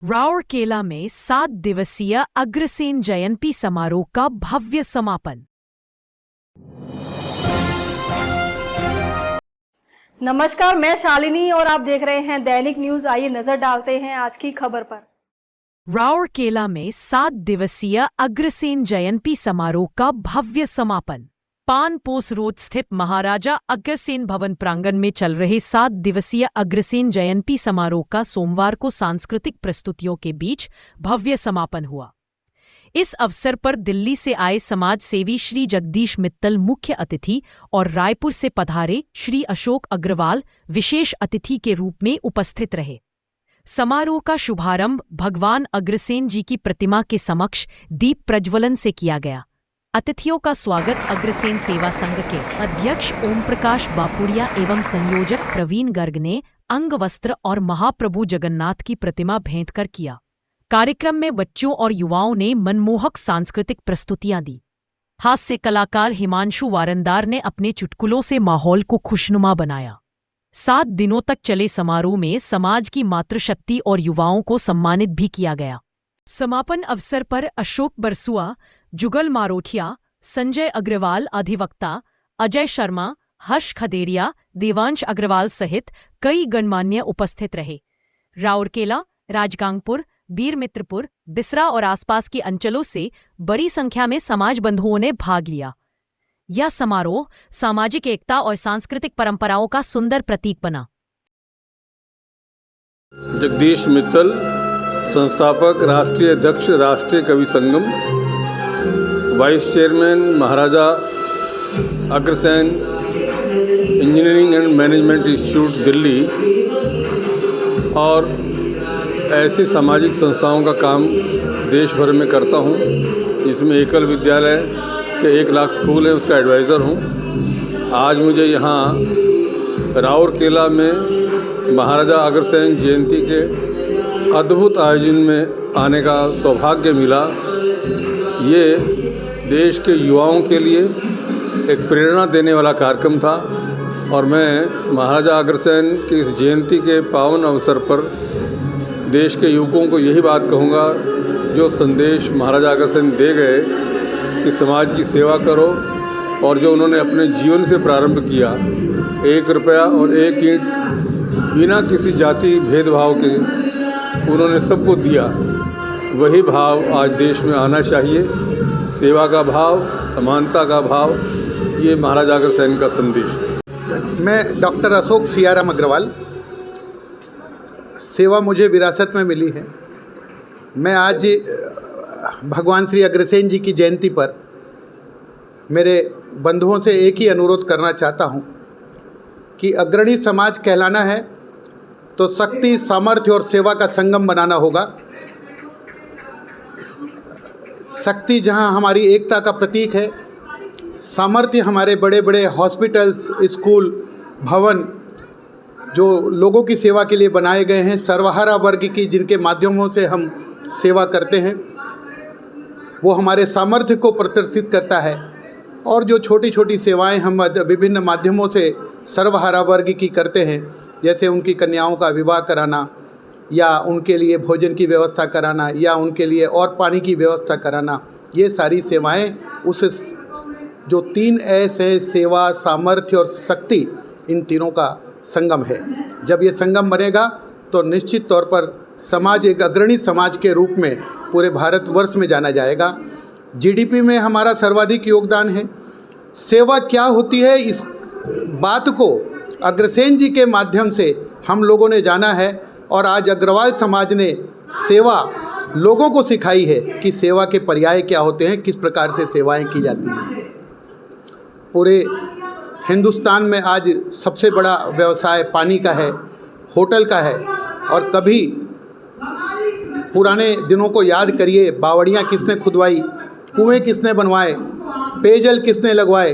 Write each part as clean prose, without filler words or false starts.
राउरकेला में 7 दिवसीय अग्रसेन जयंती समारोह का भव्य समापन। नमस्कार, मैं शालिनी और आप देख रहे हैं दैनिक न्यूज। आइए नजर डालते हैं आज की खबर पर। राउरकेला में 7 दिवसीय अग्रसेन जयंती समारोह का भव्य समापन। पान पोस रोड स्थित महाराजा अग्रसेन भवन प्रांगण में चल रहे 7 दिवसीय अग्रसेन जयंती समारोह का सोमवार को सांस्कृतिक प्रस्तुतियों के बीच भव्य समापन हुआ। इस अवसर पर दिल्ली से आए समाज सेवी श्री जगदीश मित्तल मुख्य अतिथि और रायपुर से पधारे श्री अशोक अग्रवाल विशेष अतिथि के रूप में उपस्थित रहे। समारोह का शुभारंभ भगवान अग्रसेन जी की प्रतिमा के समक्ष दीप प्रज्वलन से किया गया। अतिथियों का स्वागत अग्रसेन सेवा संघ के अध्यक्ष ओम प्रकाश बापुरिया एवं संयोजक प्रवीण गर्ग ने अंग वस्त्र और महाप्रभु जगन्नाथ की प्रतिमा भेंट कर किया। कार्यक्रम में बच्चों और युवाओं ने मनमोहक सांस्कृतिक प्रस्तुतियां दी। हास्य कलाकार हिमांशु वारंदार ने अपने चुटकुलों से माहौल को खुशनुमा बनाया। 7 दिनों तक चले समारोह में समाज की मातृशक्ति और युवाओं को सम्मानित भी किया गया। समापन अवसर पर अशोक बरसुआ, जुगल मारोठिया, संजय अग्रवाल अधिवक्ता, अजय शर्मा, हर्ष खदेरिया, देवांश अग्रवाल सहित कई गणमान्य उपस्थित रहे। राउरकेला, राजगांगपुर, बीरमित्रपुर, बिसरा और आसपास के अंचलों से बड़ी संख्या में समाज बंधुओं ने भाग लिया। यह समारोह सामाजिक एकता और सांस्कृतिक परंपराओं का सुंदर प्रतीक बना। जगदीश मित्तल, संस्थापक, राष्ट्रीय अध्यक्ष, Rashtriya Kavi Sangam, vice chairman, Maharaja Agrasen engineering and management institute Delhi, और ऐसी सामाजिक संस्थाओं का काम देश भर में करता हूँ। इसमें एकल विद्यालय के 1 लाख स्कूल हैं, उसका एडवाइज़र हूँ। आज मुझे यहाँ राउरकेला में महाराजा अग्रसेन जयंती के अद्भुत आयोजन में आने का सौभाग्य मिला। ये देश के युवाओं के लिए एक प्रेरणा देने वाला कार्यक्रम था और मैं महाराजा अग्रसेन की इस जयंती के पावन अवसर पर देश के युवकों को यही बात कहूँगा, जो संदेश महाराजा अग्रसेन दे गए कि समाज की सेवा करो, और जो उन्होंने अपने जीवन से प्रारंभ किया, 1 रुपया और 1 ईंट बिना किसी जाति भेदभाव के उन्होंने सबको दिया। वही भाव आज देश में आना चाहिए। सेवा का भाव, समानता का भाव, ये महाराजा अग्रसेन का संदेश है। मैं डॉक्टर अशोक सियाराम अग्रवाल। सेवा मुझे विरासत में मिली है। मैं आज भगवान श्री अग्रसेन जी की जयंती पर मेरे बंधुओं से एक ही अनुरोध करना चाहता हूँ कि अग्रणी समाज कहलाना है तो शक्ति, सामर्थ्य और सेवा का संगम बनाना होगा। शक्ति जहाँ हमारी एकता का प्रतीक है, सामर्थ्य हमारे बड़े बड़े हॉस्पिटल्स, स्कूल, भवन जो लोगों की सेवा के लिए बनाए गए हैं, सर्वहारा वर्ग की जिनके माध्यमों से हम सेवा करते हैं, वो हमारे सामर्थ्य को प्रदर्शित करता है। और जो छोटी छोटी सेवाएं हम विभिन्न माध्यमों से सर्वहारा वर्ग की करते हैं, जैसे उनकी कन्याओं का विवाह कराना, या उनके लिए भोजन की व्यवस्था कराना, या उनके लिए और पानी की व्यवस्था कराना, ये सारी सेवाएं उस जो 3 एस है, सेवा, सामर्थ्य और शक्ति, इन तीनों का संगम है। जब ये संगम बनेगा तो निश्चित तौर पर समाज एक अग्रणी समाज के रूप में पूरे भारतवर्ष में जाना जाएगा। जीडीपी में हमारा सर्वाधिक योगदान है। सेवा क्या होती है, इस बात को अग्रसेन जी के माध्यम से हम लोगों ने जाना है, और आज अग्रवाल समाज ने सेवा लोगों को सिखाई है कि सेवा के पर्याय क्या होते हैं, किस प्रकार से सेवाएं की जाती हैं। पूरे हिंदुस्तान में आज सबसे बड़ा व्यवसाय पानी का है, होटल का है। और कभी पुराने दिनों को याद करिए, बावड़ियाँ किसने खुदवाई, कुएं किसने बनवाए, पेयजल किसने लगवाए,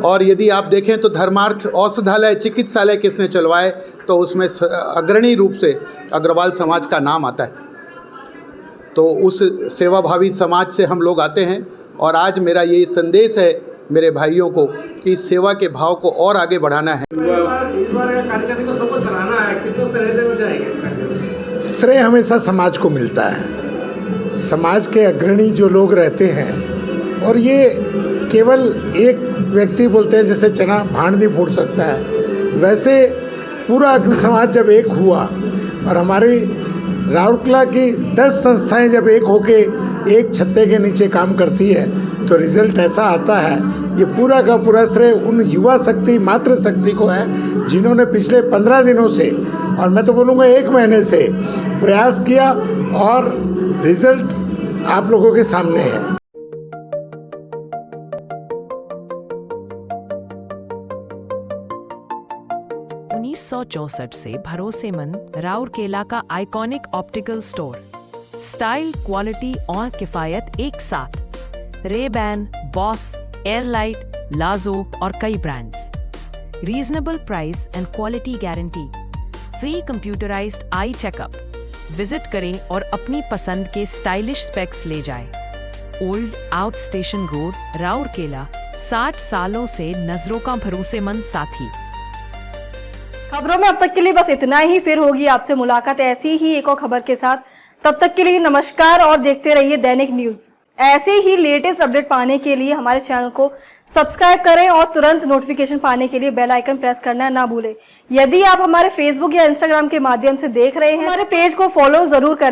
और यदि आप देखें तो धर्मार्थ औषधालय, चिकित्सालय किसने चलवाए, तो उसमें अग्रणी रूप से अग्रवाल समाज का नाम आता है। तो उस सेवाभावी समाज से हम लोग आते हैं, और आज मेरा ये संदेश है मेरे भाइयों को कि इस सेवा के भाव को और आगे बढ़ाना है। श्रेय हमेशा समाज को मिलता है। समाज के अग्रणी जो लोग रहते हैं, और ये केवल एक व्यक्ति बोलते हैं जैसे चना भांड नहीं फूट सकता है, वैसे पूरा अग्र समाज जब एक हुआ और हमारी राउरकेला की 10 संस्थाएं जब एक होके एक छत्ते के नीचे काम करती है तो रिजल्ट ऐसा आता है। ये पूरा का पूरा श्रेय उन युवा शक्ति, मातृ शक्ति को है जिन्होंने पिछले 15 दिनों से, और मैं तो बोलूँगा 1 महीने से प्रयास किया, और रिजल्ट आप लोगों के सामने है। उन्नीस 1964 से भरोसेमंद राउरकेला का iconic optical store, style, quality और किफायत एक साथ। रे-बैन, बॉस, एयरलाइट, लाजो और कई brands. Reasonable price and quality guarantee. Free computerised eye checkup. Visit करें और अपनी पसंद के स्टाइलिश स्पेक्स ले जाएं। Old out station road, Rourkela, 60 सालों से नजरों का भरोसेमंद साथी। खबरों में अब तक के लिए बस इतना ही। फिर होगी आपसे मुलाकात ऐसी ही एक और खबर के साथ। तब तक के लिए नमस्कार और देखते रहिए दैनिक न्यूज। ऐसे ही लेटेस्ट अपडेट पाने के लिए हमारे चैनल को सब्सक्राइब करें और तुरंत नोटिफिकेशन पाने के लिए बेल आइकन प्रेस करना ना भूलें। यदि आप हमारे फेसबुक या इंस्टाग्राम के माध्यम से देख रहे हैं, हमारे पेज को फॉलो जरूर करें।